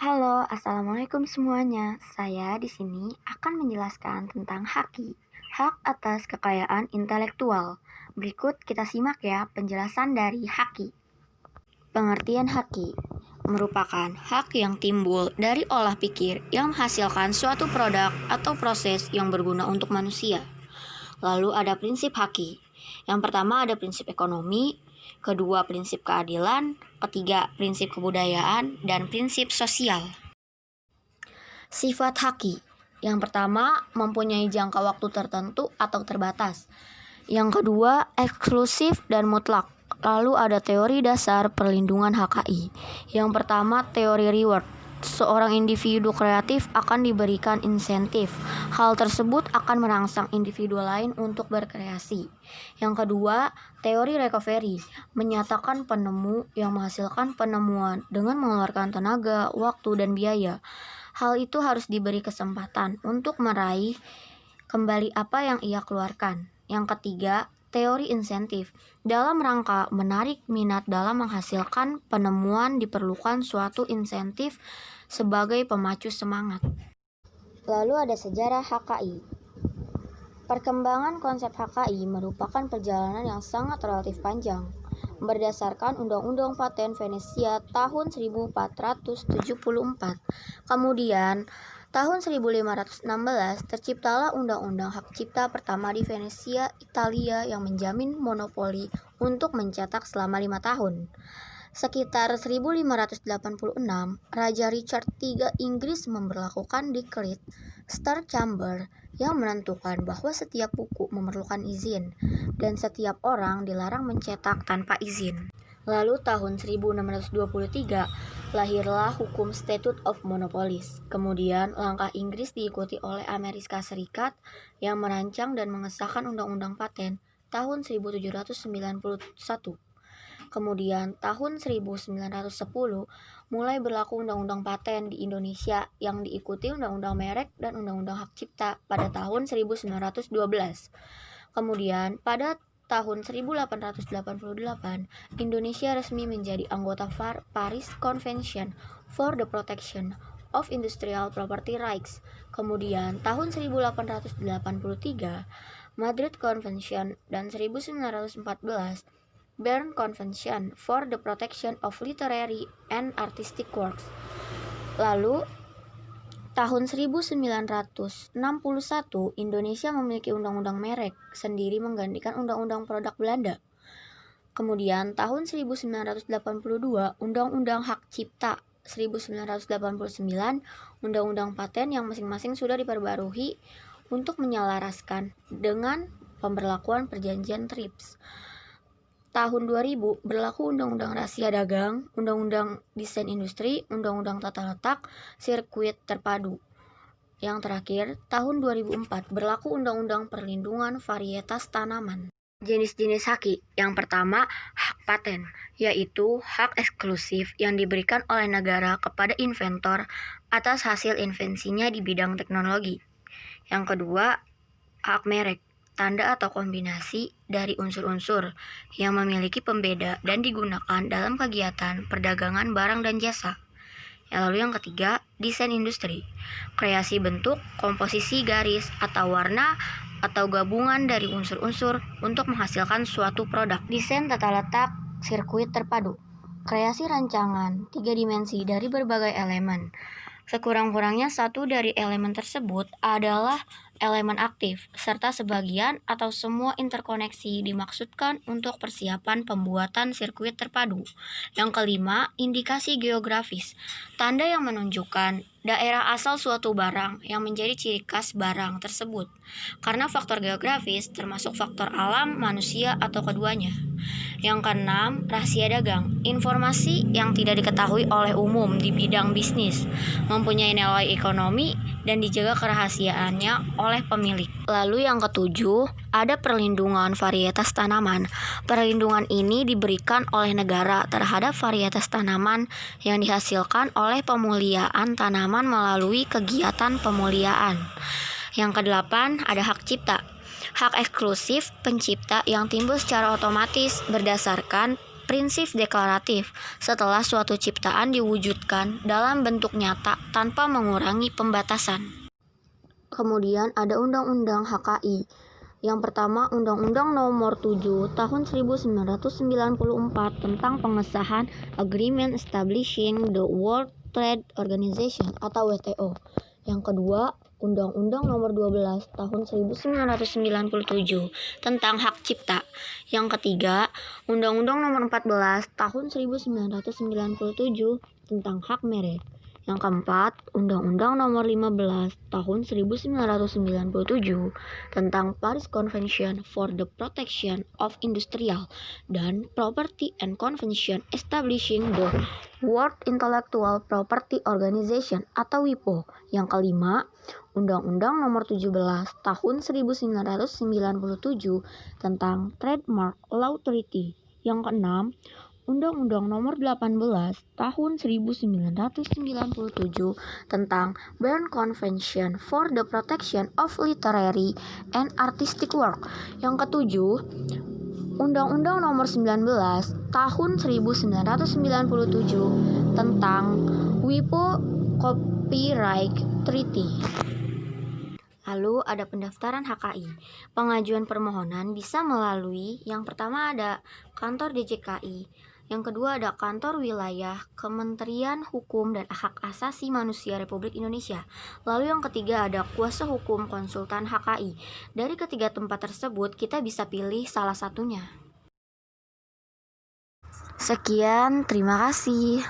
Halo, assalamualaikum semuanya. Saya di sini akan menjelaskan tentang haki, hak atas kekayaan intelektual. Berikut kita simak ya penjelasan dari haki. Pengertian haki merupakan hak yang timbul dari olah pikir yang menghasilkan suatu produk atau proses yang berguna untuk manusia. Lalu ada prinsip haki. Yang pertama ada prinsip ekonomi, kedua prinsip keadilan, ketiga prinsip kebudayaan, dan prinsip sosial. Sifat haki. Yang pertama, mempunyai jangka waktu tertentu atau terbatas. Yang kedua, eksklusif dan mutlak. Lalu ada teori dasar perlindungan HKI. Yang pertama, teori reward. Seorang individu kreatif akan diberikan insentif. Hal tersebut akan merangsang individu lain untuk berkreasi. Yang kedua, teori recovery, menyatakan penemu yang menghasilkan penemuan dengan mengeluarkan tenaga, waktu, dan biaya. Hal itu harus diberi kesempatan untuk meraih kembali apa yang ia keluarkan. Yang ketiga, teori insentif. Dalam rangka menarik minat dalam menghasilkan penemuan diperlukan suatu insentif sebagai pemacu semangat. Lalu ada sejarah HKI. Perkembangan konsep HKI merupakan perjalanan yang sangat relatif panjang. Berdasarkan Undang-Undang Paten Venesia tahun 1474. Kemudian, tahun 1516 terciptalah Undang-Undang Hak Cipta pertama di Venesia, Italia yang menjamin monopoli untuk mencetak selama 5 tahun. Sekitar 1586, Raja Richard III Inggris memberlakukan Dekret Star Chamber yang menentukan bahwa setiap buku memerlukan izin dan setiap orang dilarang mencetak tanpa izin. Lalu tahun 1623 lahirlah hukum Statute of Monopolies. Kemudian langkah Inggris diikuti oleh Amerika Serikat yang merancang dan mengesahkan Undang-Undang Paten tahun 1791. Kemudian tahun 1910 mulai berlaku Undang-Undang Paten di Indonesia yang diikuti Undang-Undang Merek dan Undang-Undang Hak Cipta pada tahun 1912. Kemudian pada tahun 1888 Indonesia resmi menjadi anggota Paris Convention for the Protection of Industrial Property Rights. Kemudian tahun 1883 Madrid Convention dan 1914 Berne Convention for the Protection of Literary and Artistic Works. Lalu, tahun 1961, Indonesia memiliki Undang-Undang Merek sendiri menggantikan Undang-Undang Produk Belanda. Kemudian, tahun 1982, Undang-Undang Hak Cipta 1989, Undang-Undang Paten yang masing-masing sudah diperbarui untuk menyelaraskan dengan pemberlakuan perjanjian TRIPS. Tahun 2000 berlaku Undang-Undang Rahasia Dagang, Undang-Undang Desain Industri, Undang-Undang Tata Letak, Sirkuit Terpadu. Yang terakhir, tahun 2004 berlaku Undang-Undang Perlindungan Varietas Tanaman. Jenis-jenis haki. Yang pertama, hak paten, yaitu hak eksklusif yang diberikan oleh negara kepada inventor atas hasil invensinya di bidang teknologi. Yang kedua, hak merek, tanda atau kombinasi dari unsur-unsur yang memiliki pembeda dan digunakan dalam kegiatan perdagangan barang dan jasa. Lalu yang ketiga, desain industri, kreasi bentuk, komposisi garis atau warna atau gabungan dari unsur-unsur untuk menghasilkan suatu produk. Desain tata letak, sirkuit terpadu, kreasi rancangan 3 dimensi dari berbagai elemen. Sekurang-kurangnya satu dari elemen tersebut adalah elemen aktif, serta sebagian atau semua interkoneksi dimaksudkan untuk persiapan pembuatan sirkuit terpadu. Yang kelima, indikasi geografis, tanda yang menunjukkan daerah asal suatu barang yang menjadi ciri khas barang tersebut, karena faktor geografis termasuk faktor alam, manusia, atau keduanya. Yang keenam, rahasia dagang, informasi yang tidak diketahui oleh umum di bidang bisnis, mempunyai nilai ekonomi dan dijaga kerahasiaannya oleh pemilik. Lalu yang ketujuh, ada perlindungan varietas tanaman. Perlindungan ini diberikan oleh negara terhadap varietas tanaman yang dihasilkan oleh pemuliaan tanaman melalui kegiatan pemuliaan. Yang kedelapan, ada hak cipta. Hak eksklusif pencipta yang timbul secara otomatis berdasarkan prinsip deklaratif setelah suatu ciptaan diwujudkan dalam bentuk nyata tanpa mengurangi pembatasan. Kemudian ada Undang-Undang HKI. Yang pertama, Undang-Undang Nomor 7 Tahun 1994 tentang pengesahan Agreement Establishing the World Trade Organization atau WTO. Yang kedua, Undang-Undang Nomor 12 Tahun 1997 tentang Hak Cipta. Yang ketiga, Undang-Undang Nomor 14 Tahun 1997 tentang Hak Merek. Yang keempat, Undang-Undang Nomor 15 Tahun 1997 tentang Paris Convention for the Protection of Industrial and Property and Convention Establishing the World Intellectual Property Organization atau WIPO. Yang kelima, Undang-Undang Nomor 17 Tahun 1997 tentang Trademark Law Treaty. Yang keenam, Undang-Undang Nomor 18 Tahun 1997 tentang Berne Convention for the Protection of Literary and Artistic Work. Yang ketujuh, Undang-Undang Nomor 19 Tahun 1997 tentang WIPO Copyright Treaty. Lalu ada pendaftaran HKI. Pengajuan permohonan bisa melalui yang pertama ada kantor DJKI, yang kedua ada kantor wilayah Kementerian Hukum dan Hak Asasi Manusia Republik Indonesia. Lalu yang ketiga ada kuasa hukum konsultan HKI. Dari ketiga tempat tersebut kita bisa pilih salah satunya. Sekian, terima kasih.